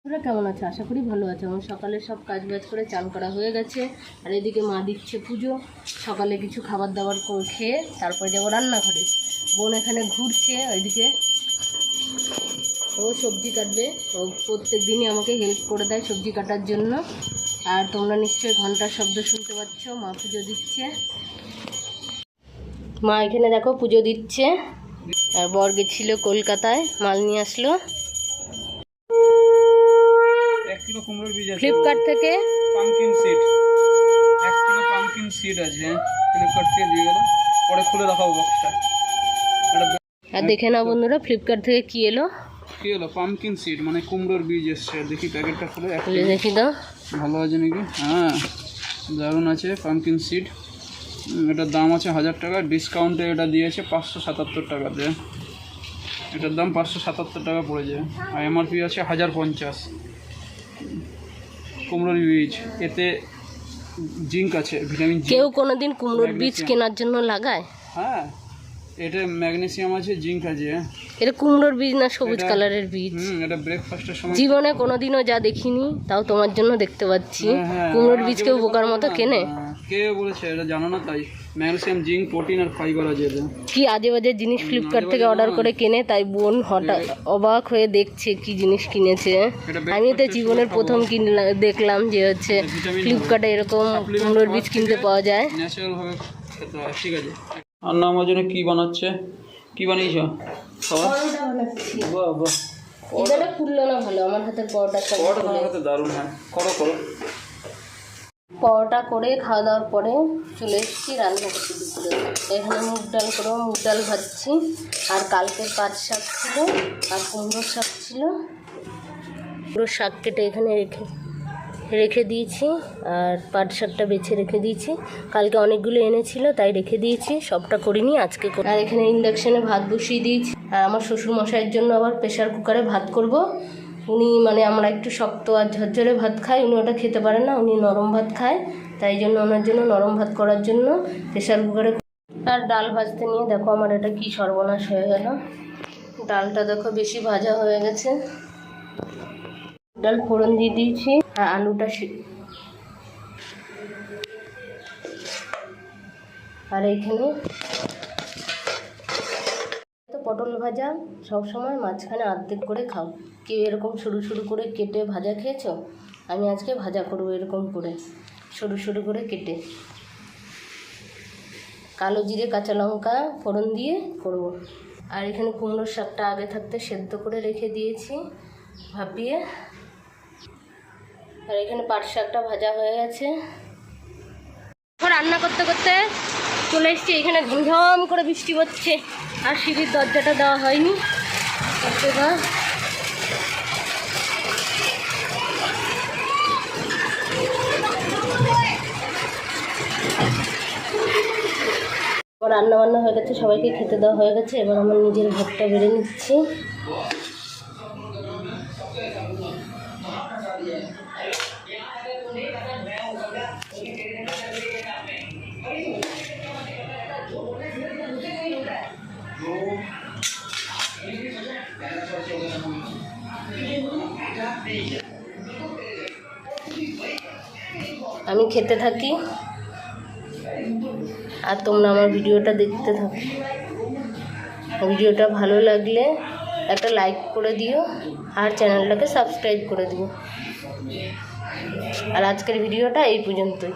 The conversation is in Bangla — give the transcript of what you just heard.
ওরা কেমন আছে? আশা করি ভালো আছে। আমার সকালে সব কাজ বাজ করে চান করা হয়ে গেছে। আর এদিকে মা দিচ্ছে পুজো। সকালে কিছু খাবার দাবার খেয়ে তারপরে যাবো রান্নাঘরে। বোন এখানে ঘুরছে ওইদিকে, ও সবজি কাটবে। ও প্রত্যেক দিনই আমাকে হেল্প করে দেয় সবজি কাটার জন্য। আর তোমরা নিশ্চয়ই ঘন্টার শব্দ শুনতে পাচ্ছ। মা পুজো দিচ্ছে। মা এখানে দেখো পুজো দিচ্ছে। আর বর গেছিল কলকাতায়, মাল নিয়ে আসলো ফ্লিপকার্ট থেকে। Pumpkin seed 1 kilo pumpkin seed আছে, ফ্লিপকার্ট থেকে দিয়ে গেল। পরে খুলে দেখাবো বক্সটা। আর দেখে নাও বন্ধুরা ফ্লিপকার্ট থেকে কি এলো। কি হলো? পামকিন সিড মানে কুমড়োর বীজ এসছে। দেখি প্যাকেটটা খুলে দেখি দাও, ভালো আছে নাকি। হ্যাঁ, দারুণ আছে পামকিন সিড। এটার দাম আছে 1000 টাকা। ডিসকাউন্টে এটা দিয়েছে 577 টাকাতে। এটার দাম 577 টাকা পড়ে যায়। আর এমআরপি আছে 1050। কুমড়োর বীজ, এতে জিঙ্ক আছে, ভিটামিন জি। কেউ কোনোদিন কুমড়োর বীজ কেনার জন্য লাগায়? হ্যাঁ, এটা ম্যাগনেসিয়াম আছে, জিঙ্ক আছে। এটা কুমড়োর বীজ না সবুজ কালারের বীজ? এটা ব্রেকফাস্টের সময়। জীবনে কোনোদিনও যা দেখিনি, তাও তোমার জন্য দেখতে পাচ্ছি। কুমড়োর বীজ কেউ বোকার মতো কেনে? কে বলেছে? এটা জানো না তাই? ম্যাগনেসিয়াম, জিঙ্ক, প্রোটিন আর ফাইবার আছে এতে। কি আজে বাজে জিনিস ফ্লিপকার্ট থেকে অর্ডার করে কেনে, তাই বোন হঠাৎ অবাক হয়ে দেখছে কি জিনিস কিনেছে। আমি তো জীবনের প্রথম দেখলাম যে হচ্ছে ফ্লিপকার্টে এরকম কুমড়োর বীজ কিনতে পাওয়া যায়। ন্যাচারাল ভাবে খেতে হয়। ঠিক আছে। আর না, আমার জন্য কি বানাচ্ছে? কি বানিয়েছ? পরোটা বানাচ্ছি। বাহ বাহ, এটা ফুললো না ভালো, আমার হাতের পরোটা দারুণ। হ্যাঁ, করো। পরোটা করে খাওয়া দাওয়ার পরে চলে এসেছি রান্না করতে দুপুরে। এখানে মুগ ডাল করবো, মুগ ডাল ভাজছি। আর কালকের পাট শাক ছিল আর কুমড়োর শাক ছিল। কুমড়োর শাক কেটে এখানে রেখে দিয়েছি। আর পাট শাকটা বেছে রেখে দিয়েছি। কালকে অনেকগুলো এনেছিল তাই রেখে দিয়েছি, সবটা করিনি আজকে। আর এখানে ইন্ডাকশানে ভাত বসিয়ে দিয়েছি। আর আমার শ্বশুর মশাইয়ের জন্য আবার প্রেশার কুকারে ভাত করব। উনি মানে আমরা একটু শক্ত আর ঝরঝরে ভাত খাই, উনি ওটা খেতে পারেন না, উনি নরম ভাত খায়। তাই জন্য ওনার জন্য নরম ভাত করার জন্য প্রেশার কুকারে। আর ডাল ভাজতে নিয়ে দেখো আমার এটা কি সর্বনাশ হয়ে গেল। ডালটা দেখো বেশি ভাজা হয়ে গেছে। ডাল ফোড়ন দিয়ে দিয়েছি। আর আলুটা আর এইখানে তো পটল ভাজা সবসময় মাঝখানে অর্ধেক করে খাও। কেউ এরকম সরু সরু করে কেটে ভাজা খেয়েছো? আমি আজকে ভাজা করবো এরকম করে সরু সরু করে কেটে। কালো জিরে কাঁচা লঙ্কা ফোড়ন দিয়ে করব। আর এখানে কুমড়োর শাকটা আগে থাকতে সেদ্ধ করে রেখে দিয়েছি ভাপিয়ে। আর এখানে পাট শাকটা ভাজা হয়ে গেছে। রান্না করতে করতে চলে এসেছি। এখানে ঝমঝম করে বৃষ্টি হচ্ছে। আর সিঁড়ির দরজাটা দেওয়া হয়নি। রান্না বান্না হয়ে গেছে, সবাইকে খেতে দেওয়া হয়ে গেছে। এবার আমার নিজের ভাতটা বেড়ে নিচ্ছি। আমি খেতে থাকি আর তোমরা আমার ভিডিওটা দেখতে থাকো। ভিডিওটা ভালো লাগলে একটা লাইক করে দিও আর চ্যানেলটাকে সাবস্ক্রাইব করে দিও। আর আজকের ভিডিওটা এই পর্যন্তই।